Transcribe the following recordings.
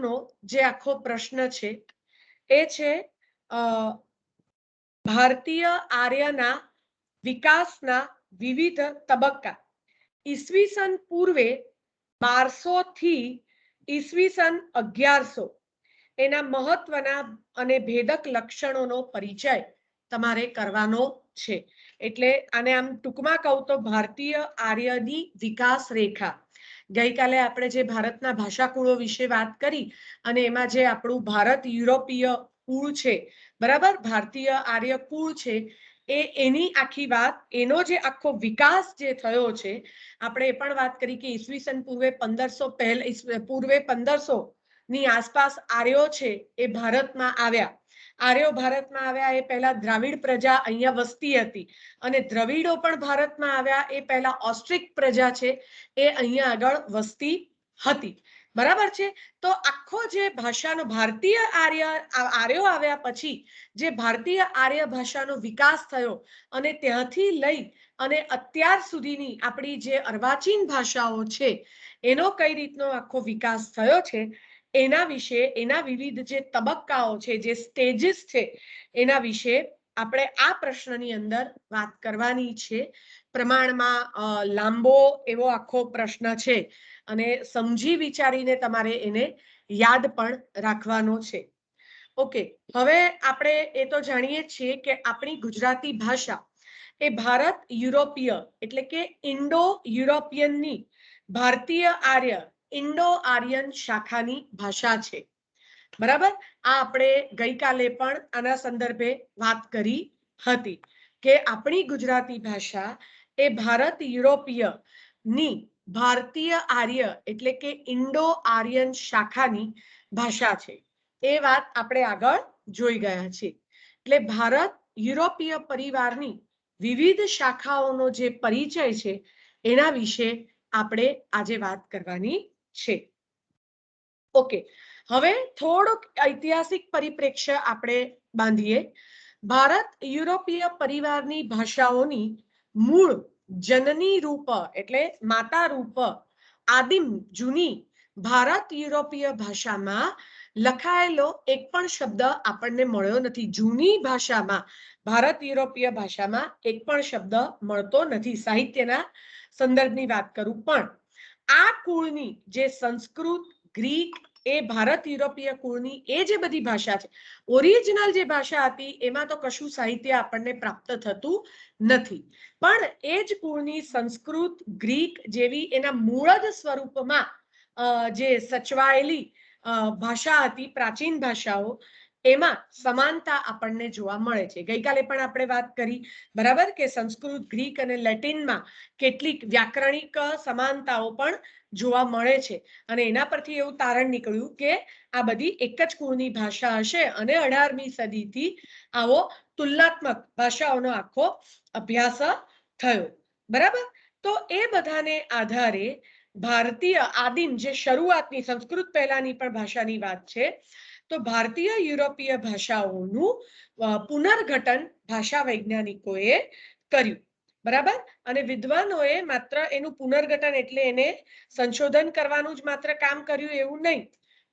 નો જે આખો પ્રશ્ન છે એ છે ભારતીય આર્યના વિકાસના વિવિધ તબક્કા ઈસવીસન પૂર્વે 1200 થી ઈસવીસન 1100 એના મહત્વના અને ભેદક લક્ષણોનો પરિચય તમારે કરવાનો છે। એટલે આને આમ ટૂંકમાં કહું તો ભારતીય આર્યની વિકાસ રેખા। ગઈકાલે આપણે જે ભારતના ભાષાકુળો વિશે વાત કરી અને એમાં જે આપણું ભારત યુરોપીય કુળ છે, બરાબર, ભારતીય આર્ય કુળ છે, એની આખી વાત, એનો જે આખો વિકાસ જે થયો છે, આપણે એ પણ વાત કરી કે ઈસવીસન પૂર્વે 1500 ની આસપાસ આર્યો છે એ ભારતમાં આવ્યા। આર્યો ભારતમાં આવ્યા એ પહેલા દ્રાવિડ પ્રજા અહીંયા વસતી હતી અને દ્રવિડો પણ ભારતમાં આવ્યા એ પહેલા ઓસ્ટ્રિક પ્રજા છે એ અહીંયા આગળ વસતી હતી, બરાબર છે। તો આખો જે ભાષાનો ભારતીય આર્યો આવ્યા પછી જે ભારતીય આર્ય ભાષાનો વિકાસ થયો અને ત્યાંથી લઈ અને અત્યાર સુધીની આપણી જે અર્વાચીન ભાષાઓ છે એનો કઈ રીતનો આખો વિકાસ થયો છે એના વિશે, એના વિવિધ જે તબક્કાઓ છે, જે સ્ટેજીસ છે, એના વિશે આપણે આ પ્રશ્નની અંદર વાત કરવાની છે। પ્રમાણમાં લાંબો એવો આખો પ્રશ્ન છે અને સમજી વિચારીને તમારે એને યાદ પણ રાખવાનો છે। ઓકે, હવે આપણે એ તો જાણીએ છીએ કે આપણી ગુજરાતી ભાષા એ ભારત યુરોપીય એટલે કે ઇન્ડો યુરોપિયનની ભારતીય આર્ય ઇન્ડો આર્યન શાખાની ભાષા છે, બરાબર। આ આપણે ગઈકાલે પણ આના સંદર્ભે વાત કરી હતી કે આપણી ગુજરાતી ભાષા એ ભારત યુરોપીય ની ભારતીય આર્ય એટલે કે ઇન્ડો આર્યન શાખાની ભાષા છે। એ વાત આપણે આગળ જોઈ ગયા છીએ। એટલે ભારત યુરોપીય પરિવારની વિવિધ શાખાઓનો જે પરિચય છે એના વિશે આપણે આજે વાત કરવાની છે। ઓકે, હવે થોડુંક ઐતિહાસિક પરિપ્રેક્ષ્ય આપણે બાંધીએ। ભારત યુરોપીય પરિવારની ભાષાઓની મૂળ જનની રૂપ એટલે માતા રૂપ આદિમ જૂની ભારત યુરોપીય ભાષામાં લખાયેલો એક પણ શબ્દ આપણને મળ્યો નથી। જૂની ભાષામાં, ભારત યુરોપીય ભાષામાં એક પણ શબ્દ મળતો નથી। સાહિત્યના સંદર્ભની વાત કરું પણ આ કુળની જે સંસ્કૃત, ગ્રીક, એ ભારત યુરોપીય કુળની એ જે બધી ભાષા છે, ઓરિજિનલ જે ભાષા હતી એમાં તો કશું સાહિત્ય આપણને પ્રાપ્ત થતું નથી, પણ એ જ કુળની સંસ્કૃત, ગ્રીક જેવી એના મૂળ જ સ્વરૂપમાં જે સચવાયેલી ભાષા હતી, પ્રાચીન ભાષાઓ, એમાં સમાનતા આપણને જોવા મળે છે। ગઈકાલે પણ આપણે વાત કરી, બરાબર, કે સંસ્કૃત, ગ્રીક અને લેટિનમાં કેટલીક વ્યાકરણિક સમાનતાઓ પણ જોવા મળે છે અને એના પરથી એવું તારણ નીકળ્યું કે આ બધી એક જ કુળની ભાષા હશે અને 18મી સદીથી આવો તુલનાત્મક ભાષાઓનો આખો અભ્યાસ થયો, બરાબર। તો એ બધાને આધારે ભારતીય આદિમ જે શરૂઆતની સંસ્કૃત પહેલાની પણ ભાષાની વાત છે, તો ભારતીય યુરોપીય ભાષાઓનું પુનર્ગઠન ભાષા વૈજ્ઞાનિકોએ કર્યું, બરાબર। અને વિદ્વાનોએ માત્ર એનું પુનર્ગઠન એટલે એને સંશોધન કરવાનું જ માત્ર કામ કર્યું એવું નહીં,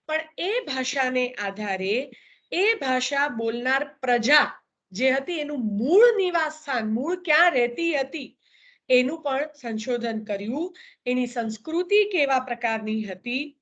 પણ એ ભાષાને આધારે એ ભાષા બોલનાર પ્રજા જે હતી એનું મૂળ નિવાસ સ્થાન, મૂળ ક્યાં રહેતી હતી એનું પણ સંશોધન કર્યું। એની સંસ્કૃતિ કેવા પ્રકારની હતી,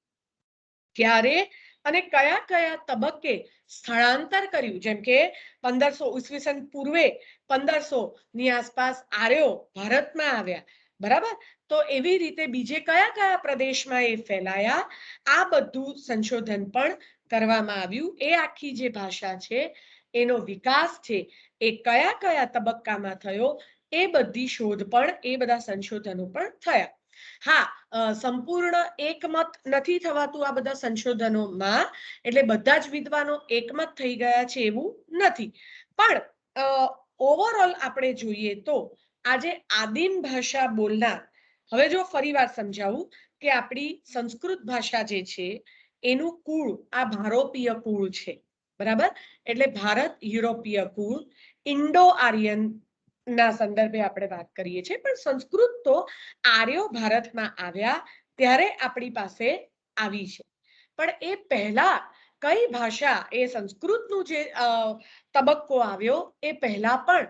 ક્યારે અને કયા કયા તબક્કે સ્થળાંતર કર્યું, જેમ કે 1500 ઈસવીસન પૂર્વે 1500 ની આસપાસ આર્યો ભારતમાં આવ્યા, બરાબર। તો એવી રીતે બીજે કયા કયા પ્રદેશમાં એ ફેલાયા, આ બધું સંશોધન પણ કરવામાં આવ્યું। એ આખી જે ભાષા છે એનો વિકાસ છે એ કયા કયા તબક્કામાં થયો એ બધી શોધ પણ, એ બધા સંશોધનો પણ થયા। હા, સંપૂર્ણ એકમત નથી થવાતું આ બધા સંશોધનોમાં, એટલે બધા જ વિદ્વાનો એકમત થઈ ગયા છે એવું નથી, પણ ઓવરઓલ આપણે જોઈએ તો આજે આદિમ ભાષા બોલનાર, હવે જો ફરીવાર સમજાવું કે આપણી સંસ્કૃત ભાષા જે છે એનું કુળ આ ભારોપીય કુળ છે, બરાબર। એટલે ભારત યુરોપીય કુળ, ઇન્ડો આર્યન ના સંદર્ભે આપણે વાત કરીએ છીએ, પણ સંસ્કૃત તો આર્યો ભારતમાં આવ્યા ત્યારે આપણી પાસે આવી છે, પણ એ પહેલા કઈ ભાષા, એ સંસ્કૃતનું જે તબક્કો આવ્યો એ પહેલા પણ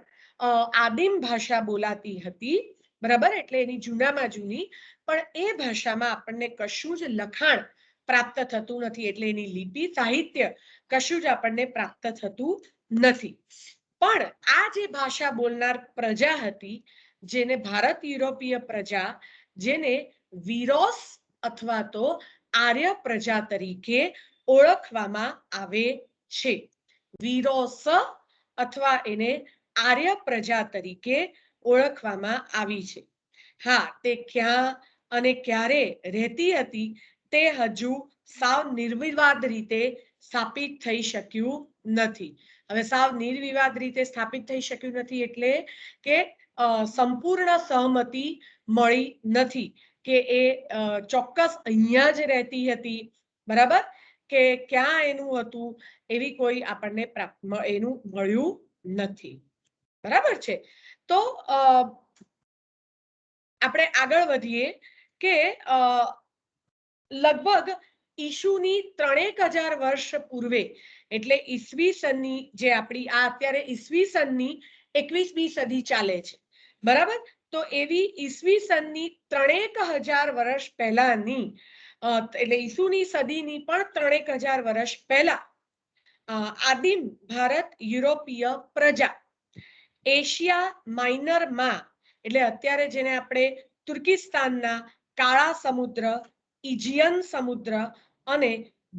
આદિમ ભાષા બોલાતી હતી, બરાબર, એટલે એની જૂનામાં જૂની, પણ એ ભાષામાં આપણને કશું જ લખાણ પ્રાપ્ત થતું નથી, એટલે એની લિપિ સાહિત્ય કશું જ આપણને પ્રાપ્ત થતું નથી. પણ આ જે ભાષા બોલનાર પ્રજા હતી, જેને ભારત યુરોપીય પ્રજા, જેને વિરોસ અથવા તો આર્ય પ્રજા તરીકે ઓળખવામાં આવે છે. વિરોસ અથવા એને આર્ય પ્રજા તરીકે ઓળખવામાં આવી છે. હા, તે ક્યાં અને ક્યારે રહેતી હતી તે હજુ સાવ નિર્વિવાદ રીતે સ્થાપિત થઈ શક્યું નથી. હવે સાવ નિર્વિવાદ રીતે સ્થાપિત થઈ શક્યું નથી એટલે કે સંપૂર્ણ સહમતિ મળી નથી કે એ ચોક્કસ અહીંયા જ રહેતી હતી, બરાબર, કે ક્યાં એનું હતું, એવી કોઈ આપણને એનું મળ્યું નથી, બરાબર છે. તો આપણે આગળ વધીએ કે લગભગ ઈસુની 3000 વર્ષ પૂર્વે, એટલે ઈસવીસનની જે આપણી આ અત્યારે ઈસવીસનની 21મી સદી ચાલે છે, બરાબર, તો એવી ઈસવીસનની 3000 વર્ષ પહેલાની, એટલે ઈસુની સદીની પણ 3000 વર્ષ પહેલા આદિમ ભારત યુરોપીય પ્રજા એશિયા માઇનરમાં, એટલે અત્યારે જેને આપણે તુર્કિસ્તાનના કાળા સમુદ્ર, ઇજિયન સમુદ્ર અને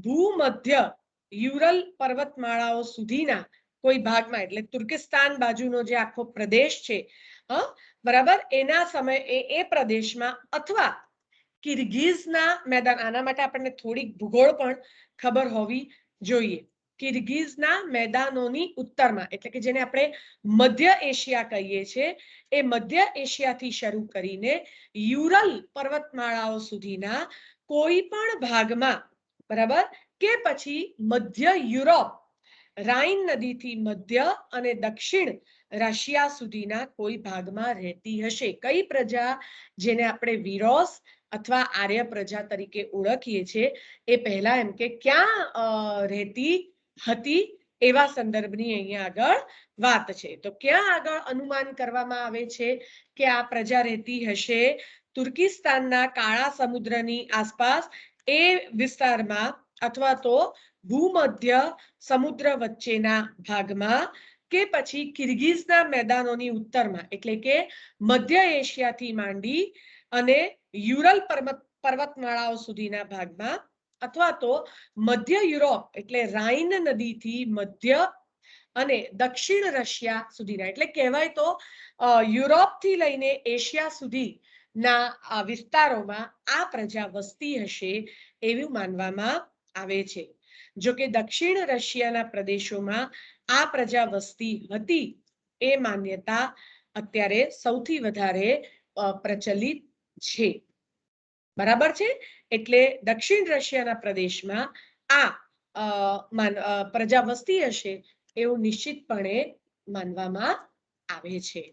ભૂમધ્ય યુરલ પર્વતમાળાઓ સુધીના કોઈ ભાગમાં, એટલે તુર્કિસ્તાન બાજુનો જે આખો પ્રદેશ છે, બરાબર, એના સમયે એ પ્રદેશમાં અથવા કિર્ગિઝના મેદાન, આના માટે આપણને થોડીક ભૂગોળ પણ ખબર હોવી જોઈએ. કિર્ગિઝના મેદાનોની ઉત્તરમાં, એટલે કે જેને આપણે મધ્ય એશિયા કહીએ છીએ, એ મધ્ય એશિયાથી શરૂ કરીને યુરલ પર્વતમાળાઓ સુધીના કોઈ પણ ભાગમાં, બરાબર, કે પછી મધ્ય યુરોપ, રાઇન નદીથી મધ્ય અને દક્ષિણ રશિયા સુધીના કોઈ ભાગમાં રહેતી હશે. કઈ પ્રજા, જેને આપણે વિરોસ અથવા આર્ય પ્રજા તરીકે ઓળખીએ છીએ, એ પહેલા એમ કે ક્યાં રહેતી હતી એવા સંદર્ભની અહીંયા આગળ વાત છે. તો ક્યાં આગળ અનુમાન કરવામાં આવે છે કે આ પ્રજા રહેતી હશે? તુર્કિસ્તાનના કાળા સમુદ્રની આસપાસ એ વિસ્તારમાં અથવા તો ભૂમધ્ય સમુદ્ર વચ્ચેના ભાગમાં કે પછી કિર્ગિઝના મેદાનોની ઉત્તરમાં, એટલે કે મધ્ય એશિયાથી માંડી અને યુરલ પર્વતમાળાઓ સુધીના ભાગમાં, અથવા તો મધ્ય યુરોપ, એટલે રાઇન નદીથી મધ્ય અને દક્ષિણ રશિયા સુધીના, એટલે કહેવાય તો યુરોપથી લઈને એશિયા સુધીના વિસ્તારોમાં આ પ્રજા વસતી હશે એવું માનવામાં આવે છે. જો કે દક્ષિણ રશિયાના પ્રદેશોમાં આ પ્રજા વસતી હતી એ માન્યતા અત્યારે સૌથી વધારે પ્રચલિત છે, બરાબર છે. એટલે દક્ષિણ રશિયાના પ્રદેશમાં આ પ્રજા વસતી હશે એવું નિશ્ચિતપણે માનવામાં આવે છે,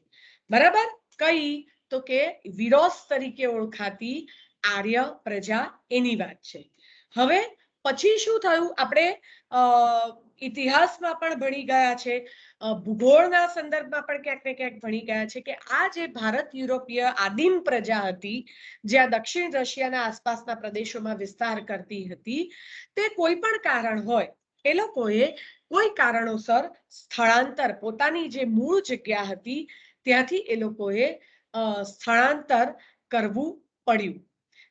બરાબર. કઈ? તો કે વિરોસ તરીકે ઓળખાતી આર્ય પ્રજા, એની વાત છે. હવે પછી શું થયું? આપણે ઇતિહાસમાં પણ ભણી ગયા છે, ભૂગોળના સંદર્ભમાં પણ ક્યાંક ને ક્યાંક ભણી ગયા છે કે આ જે ભારત યુરોપીય આદિમ પ્રજા હતી, જ્યાં દક્ષિણ રશિયાના આસપાસના પ્રદેશોમાં વિસ્તાર કરતી હતી, તે કોઈ પણ કારણ હોય, એ લોકોએ કોઈ કારણોસર સ્થળાંતર, પોતાની જે મૂળ જગ્યા હતી ત્યાંથી એ લોકોએ સ્થળાંતર કરવું પડ્યું,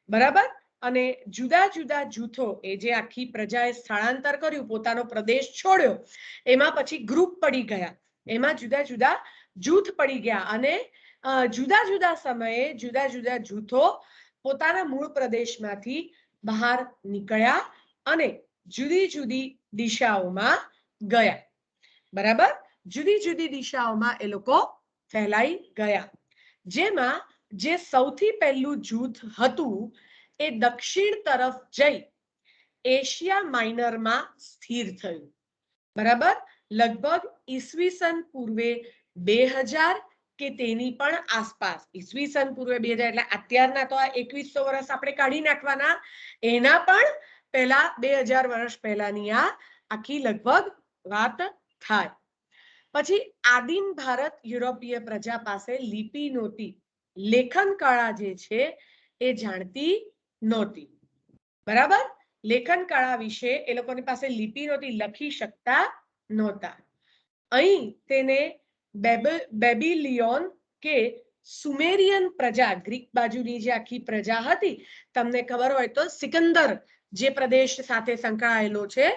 બરાબર. અને જુદા જુદા જૂથો, એ જે આખી પ્રજાએ સ્થળાંતર કર્યું, પોતાનો પ્રદેશ છોડ્યો, એમાં પછી ગ્રુપ પડી ગયા, એમાં જુદા જુદા જૂથ પડી ગયા અને જુદા જુદા સમયે જુદા જુદા જૂથો પોતાના મૂળ પ્રદેશમાંથી બહાર નીકળ્યા અને જુદી જુદી દિશાઓમાં ગયા, બરાબર. જુદી જુદી દિશાઓમાં એ લોકો ફેલાઈ ગયા, જેમાં જે સૌથી પહેલું જૂથ હતું એ દક્ષિણ તરફ જઈ એશિયા માઇનરમાં સ્થિર થયું, બરાબર. લગભગ ઈસવીસન પૂર્વે 2000 કે તેની પણ આસપાસ, ઈસવીસન પૂર્વે 2000 એટલે અત્યારના તો આ 2100 વર્ષ આપણે કાઢી નાખવાના, એના પણ પહેલા 2000 વર્ષ પહેલાની આ આખી લગભગ વાત થાય. પછી આદિમ ભારત યુરોપીય પ્રજા પાસે લિપિ નહોતી, લેખન કળા જે છે એ જાણતી નહોતી. બરાબર, લેખન કળા વિશે એ લોકોની પાસે લિપિ નહોતી, લખી શકતા નહોતા. અહીં તેને બેબીલિયોન કે સુમેરિયન પ્રજા, ગ્રીક બાજુની જે આખી પ્રજા હતી, તમને ખબર હોય તો સિકંદર જે પ્રદેશ સાથે સંકળાયેલો છે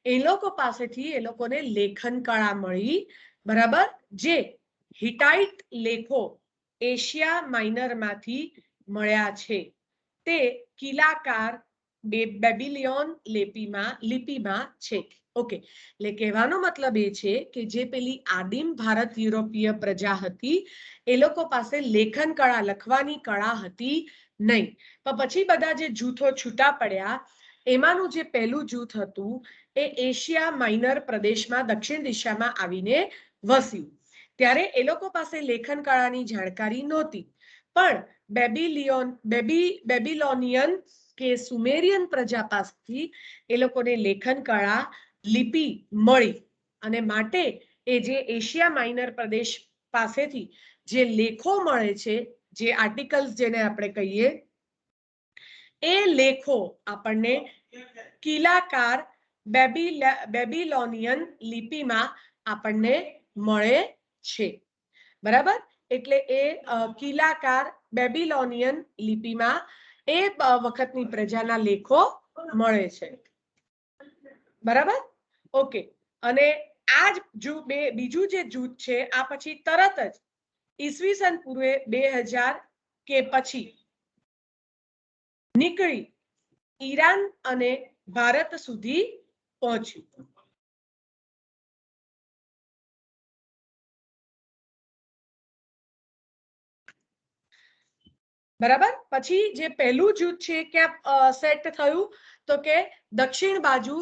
એ લોકો પાસેથી એ લોકોને લેખન કળા મળી. બરાબર, જે હિટાઇટ લેખો એશિયા માઇનરમાંથી મળ્યા છે. તે કિલાકાર બેબીલિયોન લિપિમાં છે. ઓકે, એટલે કહેવાનો મતલબ એ છે કે જે પેલી આદિમ ભારત યુરોપીય પ્રજા હતી એ લોકો પાસે લેખન કળા, લખવાની કળા હતી નહીં. પણ પછી બધા જે જૂથો છૂટા પડ્યા એમાંનું જે પહેલું જૂથ હતું એ એશિયા માઇનર પ્રદેશમાં દક્ષિણ દિશામાં આવીને વસ્યું. ત્યારે એ લોકો પાસે લેખન કળાની જાણકારી નહોતી, પણ બેબીલોનિયન કે સુમેરિયન પ્રજા પાસેથી એ લોકોને લેખન કળા, લિપિ મળી, અને માટે એ જે એશિયા માઇનર પ્રદેશ પાસેથી જે લેખો મળે છે, જે આર્ટિકલ્સ જેને આપણે કહીએ, એ લેખો આપણને કિલાકાર બેબીલોનિયન લિપિમાં આપણને મળે છે. બરાબર, એટલે એ કિલાકાર બેબીલોનિયન લિપિમાં એ વખતની પ્રજાના લેખો મળે છે. બરાબર, ઓકે. અને આ જ બીજું જે જૂથ છે આ પછી તરત જ ઈસવીસન પૂર્વે 2000 કે પછી નીકળી ઈરાન અને ભારત સુધી પહોંચ્યું. બરાબર, પછી જે પહેલું જૂથ છે ક્યાં સેટ થયું તો કે દક્ષિણ બાજુ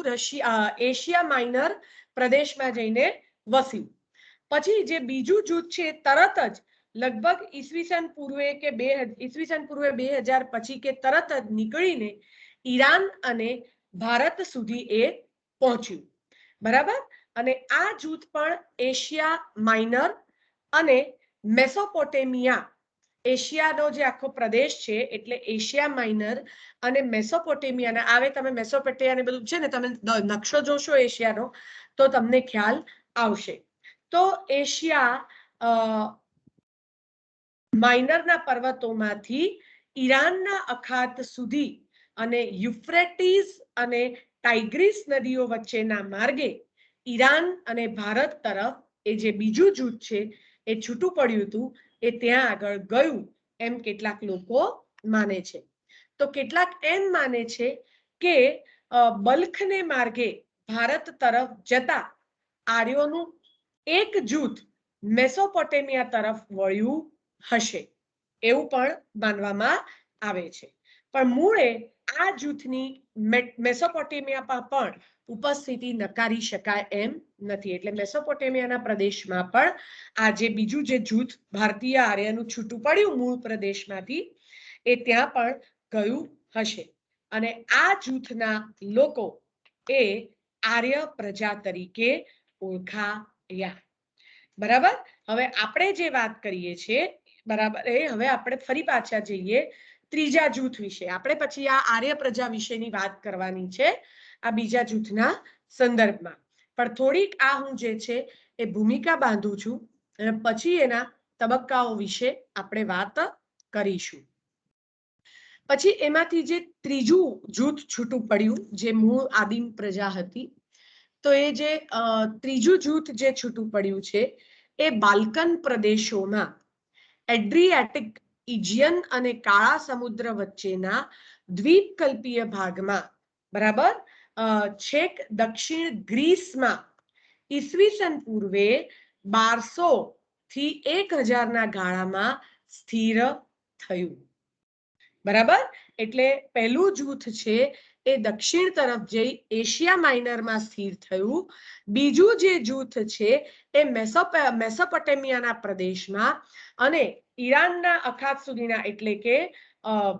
એશિયા માઇનર પ્રદેશમાં જઈને વસ્યું. પછી જે બીજું જૂથ છે તરત જ લગભગ ઈસવીસન પૂર્વે 2000 પછી કે તરત જ નીકળીને ઈરાન અને ભારત સુધી એ પહોંચ્યું. બરાબર, અને આ જૂથ પણ એશિયા માઇનર અને મેસોપોટેમિયા, એશિયાનો જે આખો પ્રદેશ છે એટલે એશિયા માઇનર અને મેસોપોટેમિયાના આવે. તમે મેસોપોટેમિયા બધું છે ને, તમે નકશો જોશો એશિયાનો તો તમને ખ્યાલ આવશે. તો એશિયા માઇનરના પર્વતોમાંથી ઈરાનના અખાત સુધી અને યુફ્રેટીસ અને ટાઇગ્રીસ નદીઓ વચ્ચેના માર્ગે ઈરાન અને ભારત તરફ એ જે બીજું જૂથ છે એ છૂટું પડ્યું હતું એ ત્યાં આગળ ગયું એમ કેટલાક લોકો માને છે. તો કેટલાક એમ માને છે કે બલ્ખને માર્ગે ભારત તરફ જતા આર્યોનું એક જૂથ મેસોપોટેમિયા તરફ વળ્યું હશે, એવું પણ માનવામાં આવે છે. પણ મૂળે આ જૂથની મેસોપોટેમિયામાં પણ ઉપસ્થિતિ નકારી શકાય એમ નથી. એટલે મેસોપોટેમિયાના પ્રદેશમાં પણ આ જે બીજું જે જૂથ ભારતીય આર્યનું છૂટું પડ્યું મૂળ પ્રદેશમાંથી એ ત્યાં પણ ગયું હશે. અને આ જૂથના લોકો એ આર્ય પ્રજા તરીકે ઓળખાયા. બરાબર, હવે આપણે જે વાત કરીએ છીએ, બરાબર, એ હવે આપણે ફરી પાછા જઈએ ત્રીજા જૂથ વિશે. આપણે પછી આ આર્ય પ્રજા વિશેની વાત કરવાની છે આ બીજા જૂથના સંદર્ભમાં. પણ થોડીક આ હું જે છે એ ભૂમિકા બાંધું છું અને પછી એના તબક્કાઓ વિશે આપણે વાત કરીશું. પછી એમાંથી જે ત્રીજું જૂથ છૂટું પડ્યું જે મૂળ આદિમ પ્રજા હતી, તો એ જે ત્રીજું જૂથ જે છૂટું પડ્યું છે એ બાલ્કન પ્રદેશોમાં એડ્રિયાટિક, ઇજિયન અને કાળા સમુદ્ર વચ્ચેના દ્વીપકલ્પીય ભાગમાં, બરાબર, છેક દક્ષિણ ગ્રીસમાં ઈસવીસન પૂર્વે 1200 થી 1000 ગાળામાં સ્થિર થયું. બરાબર, એટલે પહેલું જૂથ છે એ દક્ષિણ તરફ જઈ એશિયા માઇનરમાં સ્થિર થયું. બીજું જે જૂથ છે એ મેસોપોટેમિયાના પ્રદેશમાં અને ઈરાનના અખાત સુધીના, એટલે કે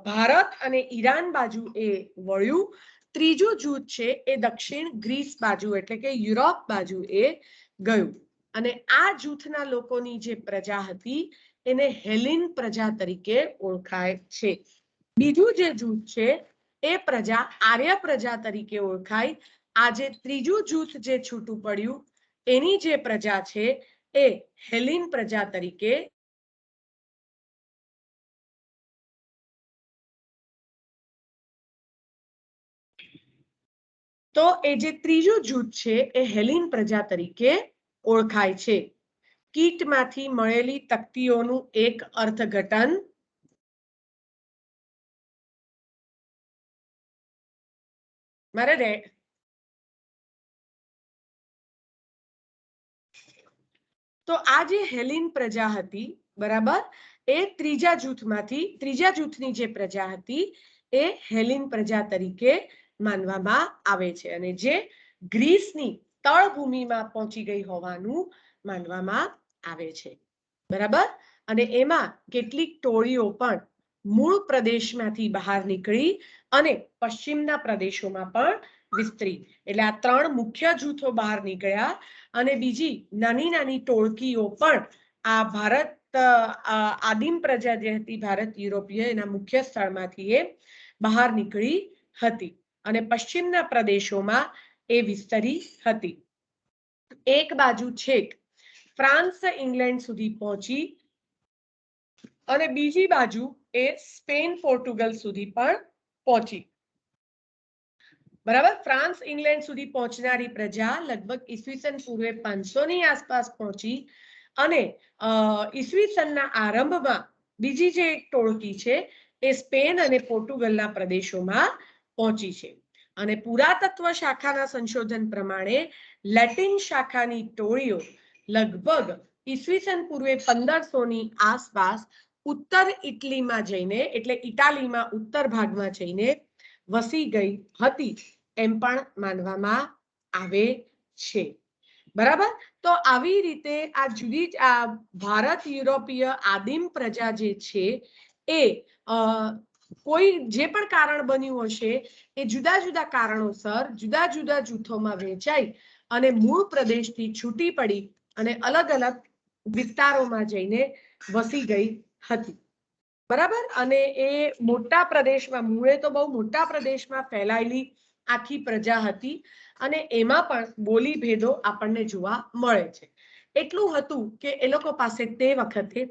ભારત અને ઈરાન બાજુ એ વળ્યું. ત્રીજું જૂથ છે એ દક્ષિણ ગ્રીસ બાજુ એટલે કે યુરોપ બાજુ એ ગયું અને આ જૂથના લોકોની જે પ્રજા હતી એને હેલિન પ્રજા તરીકે ઓળખાય છે. બીજું જે જૂથ છે એ પ્રજા આર્ય પ્રજા તરીકે ઓળખાય. આ જે ત્રીજું જૂથ જે છૂટું પડ્યું એની જે પ્રજા છે એ હેલિન પ્રજા તરીકે તો એ જે ત્રીજું જૂથ છે એ હેલિન પ્રજા તરીકે ઓળખાય છે. કીટમાંથી મળેલી તકતીઓનું એક અર્થઘટન મારે તો આ જે હેલિન પ્રજા હતી બરાબર એ ત્રીજા જૂથની જે પ્રજા હતી એ હેલિન પ્રજા તરીકે માનવામાં આવે છે અને જે ગ્રીસની તળભૂમિમાં પહોંચી ગઈ હોવાનું માનવામાં આવે છે. બરાબર અને એમાં કેટલીક ટોળીઓ પણ મૂળ પ્રદેશમાંથી બહાર નીકળી અને પશ્ચિમના પ્રદેશોમાં પણ વિસ્તરી. એટલે આ ત્રણ મુખ્ય જૂથો બહાર નીકળ્યા અને બીજી નાની નાની ટોળકીઓ પણ આ ભારત આદિમ પ્રજા જે હતી ભારત યુરોપીય એના મુખ્ય સ્થળમાંથી એ બહાર નીકળી હતી અને પશ્ચિમના પ્રદેશોમાં એ વિસ્તરી હતી. એક બાજુ છેક ફ્રાન્સ ઇંગ્લેન્ડ સુધી પહોંચી અને બીજી બાજુ એ સ્પેન પોર્ટુગલ સુધી પણ પહોંચી. બરાબર ફ્રાન્સ ઇંગ્લેન્ડ સુધી પહોંચનારી પ્રજા લગભગ ઈસવીસન પૂર્વે 500 ની આસપાસ પહોંચી અને ઈસવીસનના આરંભમાં બીજી જે એક ટોળકી છે એ સ્પેન અને પોર્ટુગલના પ્રદેશોમાં પહોંચી છે અને પુરાતત્વ શાખાના સંશોધન પ્રમાણે લેટિન શાખાની ટોળીઓ લગભગ ઈસવીસન પૂર્વે 1500 ની આસપાસ ઉત્તર ઇટલીમાં જઈને એટલે ઇટાલીમાં ઉત્તર ભાગમાં જઈને વસી ગઈ હતી એમ પણ માનવામાં આવે છે. બરાબર તો આવી રીતે આ જુદી આ ભારત યુરોપીય આદિમ પ્રજા જે છે એ કોઈ જે પણ કારણ બન્યું હશે એ જુદા જુદા કારણોસર જુદા જુદા જૂથોમાં વહેંચાઈ અને મૂળ પ્રદેશથી છૂટી પડી અને અલગ અલગ વિસ્તારોમાં જઈને વસી ગઈ હતી. બરાબર અને એ મોટા પ્રદેશમાં મૂળે તો બહુ મોટા પ્રદેશમાં ફેલાયેલી આખી પ્રજા હતી અને એમાં પણ બોલી ભેદો આપણને જોવા મળે છે. એટલું હતું કે એ લોકો પાસે તે વખતે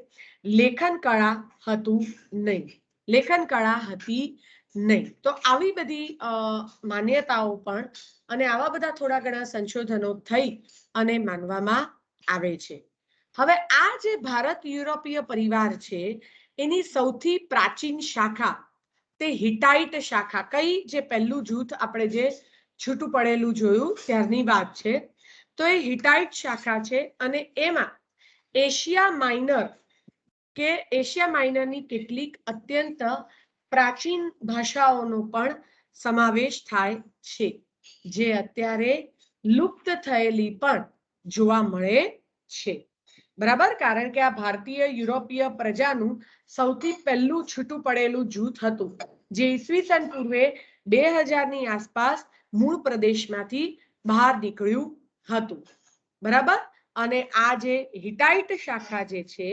લેખન કળા હતું નહીં. લેખન કળા હતી નહીં. તો આવી બધી માન્યતાઓ પણ અને આવા બધા થોડા ઘણા સંશોધનો થઈ અને માનવામાં આવે છે. હવે આ જે ભારત યુરોપીય પરિવાર છે એની સૌથી પ્રાચીન શાખા તે હિટાઇટ શાખા કઈ જે પહેલું જૂથ આપણે જે છૂટું પડેલું જોયું ત્યારની વાત છે. તો એ હિટાઇટ શાખા છે અને એમાં એશિયા માઇનર કે એશિયા માઇનરની કેટલીક અત્યંત પ્રાચીન ભાષાઓનો પણ સમાવેશ થાય છે જે અત્યારે લુપ્ત થયેલી પણ જોવા મળે છે. બરાબર કારણ કે આ ભારતીય યુરોપીય પ્રજાનું સૌથી પહેલું છૂટું પડેલું જૂથ હતું જે ઈસવીસન પૂર્વે 2000 ની આસપાસ મૂળ પ્રદેશમાંથી બહાર નીકળ્યું હતું. બરાબર અને આ જે હિટાઇટ શાખા જે છે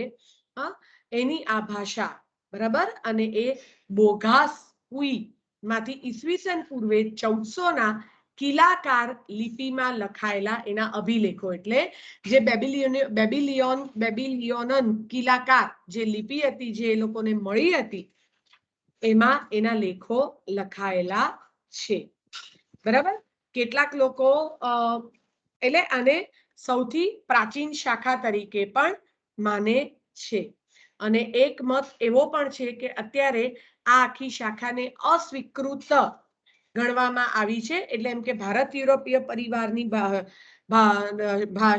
એની આ ભાષા બરાબર અને એ બોઘાસ માંથી ઈસવીસન પૂર્વે 1400 ના કિલાકાર લિપિમાં લખાયેલા એના અભિલેખો એટલે જે બેબિલિયોનન કિલાકાર જે લિપિ હતી જે એ લોકોને મળી હતી એમાં એના લેખો લખાયેલા છે. બરાબર કેટલાક લોકો એટલે આને સૌથી પ્રાચીન શાખા તરીકે પણ માને છે અને એક મત એવો પણ છે કે અત્યારે આ આખી શાખાને અસ્વીકૃત ગણવામાં આવી છે એટલે એમ કે ભારત યુરોપીય પરિવારની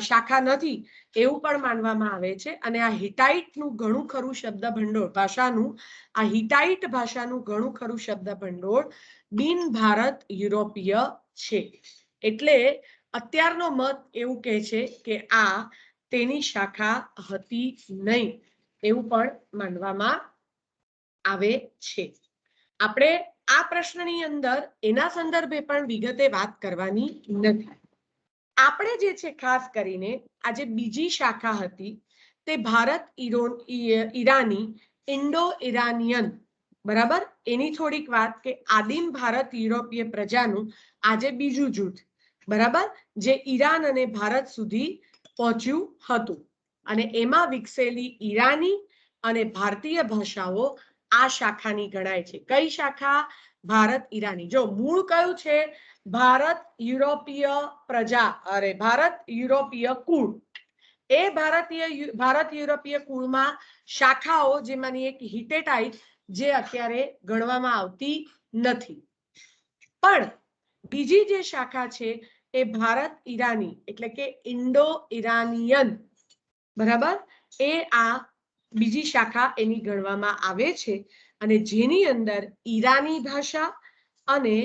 શાખા નથી એવું પણ માનવામાં આવે છે અને આ હિટાઇટનું ઘણું ખરું શબ્દ ભંડોળ ભાષાનું આ હિટાઇટ ભાષાનું ઘણું ખરું શબ્દ ભંડોળ બિન ભારત યુરોપીય છે. એટલે અત્યારનો મત એવું કહે છે કે આ તેની શાખા હતી નહીં એવું પણ માનવામાં આવે છે. આપણે આ પ્રશ્નની અંદર એના સંદર્ભે પણ વિગતે વાત કરવાની નથી. આપણે જે છે ખાસ કરીને આજે બીજી શાખા હતી તે ભારત ઈરાની ઇન્ડો ઇરાનિયન, બરાબર, એની થોડીક વાત કે આદિમ ભારત યુરોપીય પ્રજાનું આજે બીજું જૂથ, બરાબર, જે ઈરાન અને ભારત સુધી પહોંચ્યું હતું અને એમાં વિકસેલી ઈરાની અને ભારતીય ભાષાઓ આ શાખાની ગણાય છે. કઈ શાખા? ભારત ઈરાની. જો મૂળ કયું છે? ભારત યુરોપીય પ્રજા, અરે ભારત યુરોપીય કુળ. એ ભારત યુરોપીય કુળમાં શાખાઓ જેમાંની એક હિટેટાઇટ જે અત્યારે ગણવામાં આવતી નથી. પણ બીજી જે શાખા છે એ ભારત ઈરાની એટલે કે ઇન્ડો ઇરાનિયન, બરાબર, એ આ બીજી શાખા એની ગણવામાં આવે છે અને જેની અંદર ઈરાની ભાષા અને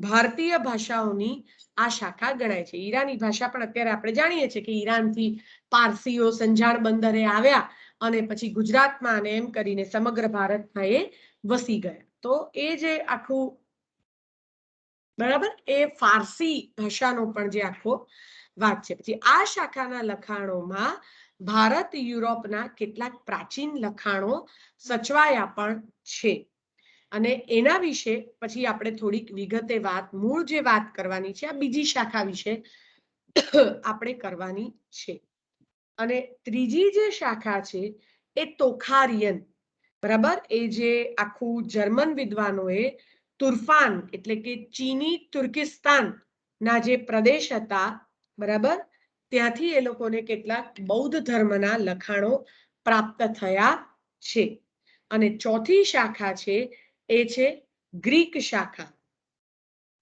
ભારતીય ભાષાઓની આ શાખા ગણાય છે. ઈરાની ભાષા પણ અત્યારે આપણે જાણીએ છીએ કે ઈરાનથી પારસીઓ સંજાણ બંદરે આવ્યા અને પછી ગુજરાતમાં અને એમ કરીને સમગ્ર ભારતમાં એ વસી ગયા. તો એ જે આખું, બરાબર, એ ફારસી ભાષાનો પણ જે આખો વાત છે. પછી આ શાખાના લખાણોમાં ભારત યુરોપના કેટલાક પ્રાચીન લખાણો સચવાયા પણ છે અને એના વિશે પછી આપણે થોડીક વિગતે વાત, મૂળ જે વાત કરવાની છે આ બીજી શાખા વિશે આપણે કરવાની છે. અને ત્રીજી જે શાખા છે એ તોખારિયન, બરાબર, એ જે આખું જર્મન વિદ્વાનોએ તુર્ફાન એટલે કે ચીની તુર્કિસ્તાન ના જે પ્રદેશ હતા, બરાબર, ત્યાંથી એ લોકોને કેટલાક બૌદ્ધ ધર્મના લખાણો પ્રાપ્ત થયા છે. અને ચોથી શાખા છે એ છે ગ્રીક શાખા.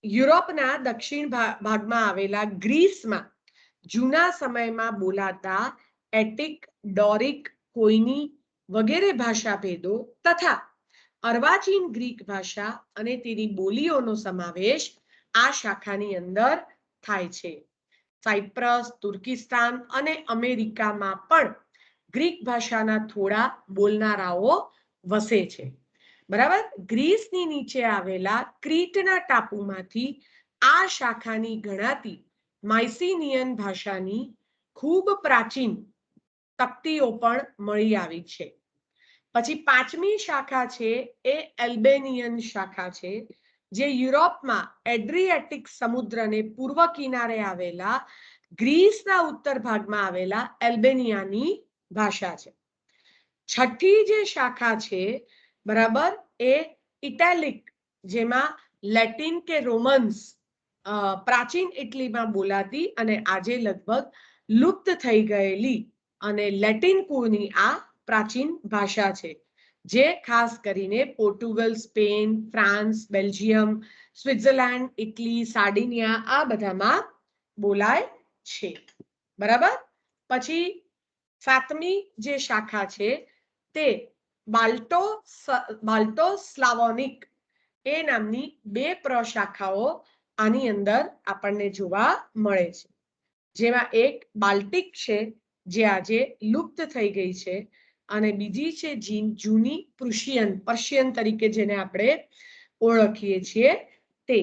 યુરોપના દક્ષિણ ભાગમાં આવેલા ગ્રીસમાં જૂના સમયમાં બોલાતા એટિક, ડોરિક, કોઈની વગેરે ભાષા ભેદો તથા અર્વાચીન ગ્રીક ભાષા અને તેની બોલીઓનો સમાવેશ આ શાખાની અંદર થાય છે. સાયપ્રસ, તુર્કિસ્તાન અને અમેરિકામાં પણ ગ્રીક ભાષાના થોડા બોલનારાઓ વસે છે, બરાબર. ગ્રીસની નીચે આવેલા ક્રીટના ટાપુમાંથી આ શાખાની ગણાતી માઇસીનિયન ભાષાની ખૂબ પ્રાચીન તકતીઓ પણ મળી આવી છે. પછી પાંચમી શાખા છે એ એલ્બેનિયન શાખા છે, જે યુરોપમાં એડ્રિયાટિક સમુદ્રને પૂર્વ કિનારે આવેલા ગ્રીસના ઉત્તર ભાગમાં આવેલા એલ્બેનિયાની ભાષા છે. છઠ્ઠી જે શાખા છે, બરાબર, એ ઇટાલિક, જેમાં લેટિન કે રોમન્સ પ્રાચીન ઇટલીમાં બોલાતી અને આજે લગભગ લુપ્ત થઈ ગયેલી અને લેટિન કુળની આ પ્રાચીન ભાષા છે, જે ખાસ કરીને Portugal, Spain, France, Belgium, Switzerland, Italy, Sardinia આ બધામાં બોલાય છે, બરાબર. પછી સાતમી જે શાખા છે તે બાલ્ટો સ્લાવોનિક એ નામની બે પ્રશાખાઓ આની અંદર આપણને જોવા મળે છે, જેમાં એક બાલ્ટિક છે જે આજે લુપ્ત થઈ ગઈ છે અને બીજી છે જૂની પર્શિયન તરીકે જેને આપણે ઓળખીએ છીએ તે.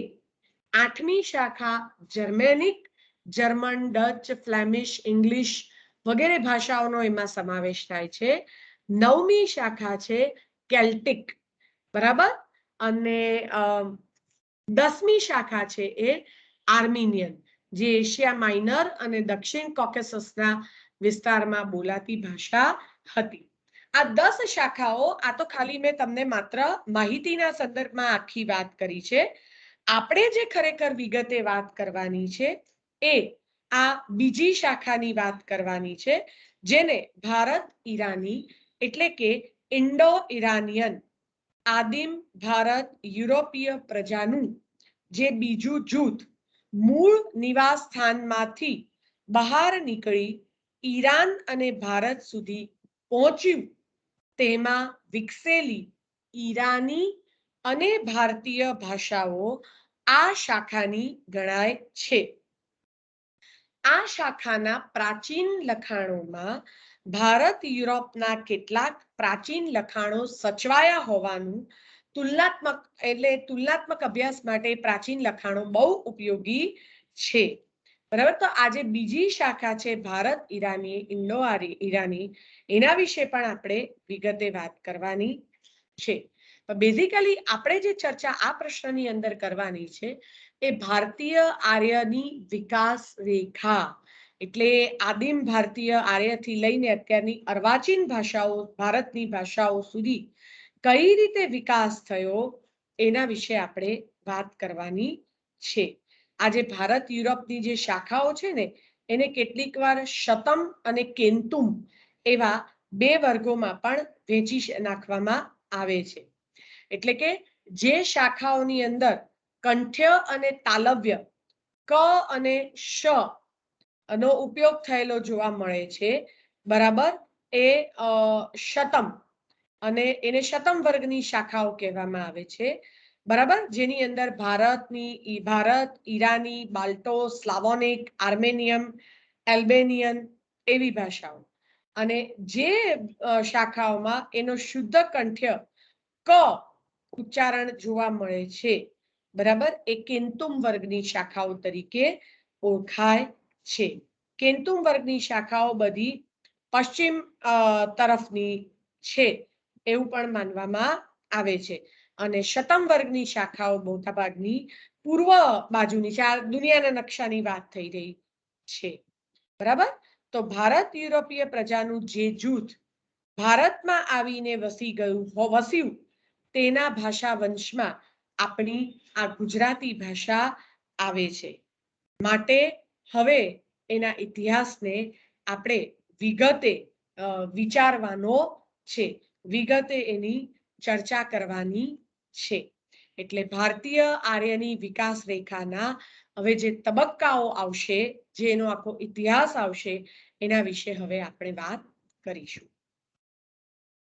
આઠમી શાખા જર્મેનિક, જર્મન, ડચ, ફ્લેમિશ, ઇંગ્લિશ વગેરે ભાષાઓનો એમાં સમાવેશ થાય છે. નવમી શાખા છે કેલ્ટિક, બરાબર, અને 10મી શાખા છે એ આર્મિનિયન, જે એશિયા માઇનર અને દક્ષિણ કોકેસસના વિસ્તારમાં બોલાતી ભાષા હતી. આ 10 શાખાઓ, આ તો ખાલી મેં તમને માત્ર માહિતીના સંદર્ભમાં આખી વાત કરી છે. આપણે જે ખરેખર વિગતે વાત કરવાની છે એ આ બીજી શાખાની વાત કરવાની છે, જેને ભારત ઈરાની એટલે કે ઇન્ડો ઇરાનિયન આદિમ ભારત યુરોપીય પ્રજાનું જે બીજું જૂથ મૂળ નિવાસ સ્થાનમાંથી બહાર નીકળી ઈરાન અને ભારત સુધી પહોંચ્યું, તેમાં વિકસેલી ઈરાની અને ભારતીય ભાષાઓ આ શાખાની ગણાય છે. આ શાખાના પ્રાચીન લખાણોમાં ભારત યુરોપના કેટલાક પ્રાચીન લખાણો સચવાયા હોવાનું તુલનાત્મક એટલે તુલનાત્મક અભ્યાસ માટે પ્રાચીન લખાણો બહુ ઉપયોગી છે. બરાબર, તો આજે બીજી શાખા છે ભારત ઈરાની ઇન્ડો ઈરાની, એના વિશે પણ આપણે વિગતે વાત કરવાની છે. બેઝિકલી આપણે જે ચર્ચા આ પ્રશ્નની અંદર કરવાની છે એ ભારતીય આર્યની વિકાસ રેખા, એટલે આદિમ ભારતીય આર્યથી લઈને અત્યારની અર્વાચીન ભાષાઓ, ભારતની ભાષાઓ સુધી કઈ રીતે વિકાસ થયો એના વિશે આપણે વાત કરવાની છે. આજે ભારત યુરોપની જે શાખાઓ છે ને એને કેટલીક વાર શતમ અને કેન્તુમ એવા બે વર્ગોમાં પણ વહેંચી નાખવામાં આવે છે. એટલે કે જે શાખાઓની અંદર કંઠ્ય અને તાલવ્ય ક અને શ નો ઉપયોગ થયેલો જોવા મળે છે, બરાબર, એ શતમ, અને એને શતમ વર્ગની શાખાઓ કહેવામાં આવે છે. બરાબર, જેની અંદર ભારત, ઈરાની, બાલ્ટો, સ્લાવોનિક, આર્મેનિયમ, એલ્બેનિયન એવી ભાષાઓ, અને જે શાખાઓમાં એનો શુદ્ધ કંઠ્ય ક ઉચ્ચારણ જોવા મળે છે, બરાબર, એ કેન્તુમ વર્ગની શાખાઓ તરીકે ઓળખાય છે. કેન્તુમ વર્ગની શાખાઓ બધી પશ્ચિમ તરફની છે એવું પણ માનવામાં આવે છે, અને શતમ વર્ગની શાખાઓ મોટાભાગની પૂર્વ બાજુની છે. આ દુનિયાના નકશાની વાત થઈ રહી છે. બરાબર, તો ભારત યુરોપીય પ્રજાનું જે જૂથ ભારતમાં આવીને વસ્યું તેના ભાષા વંશમાં આપણી આ ગુજરાતી ભાષા આવે છે. માટે હવે એના ઇતિહાસને આપણે વિગતે વિચારવાનો છે, વિગતે એની ચર્ચા કરવાની છે. એટલે ભારતીય આર્યની વિકાસ રેખાના હવે જે તબક્કાઓ આવશે, જેનો આખો ઇતિહાસ આવશે, એના વિશે હવે આપણે વાત કરીશું.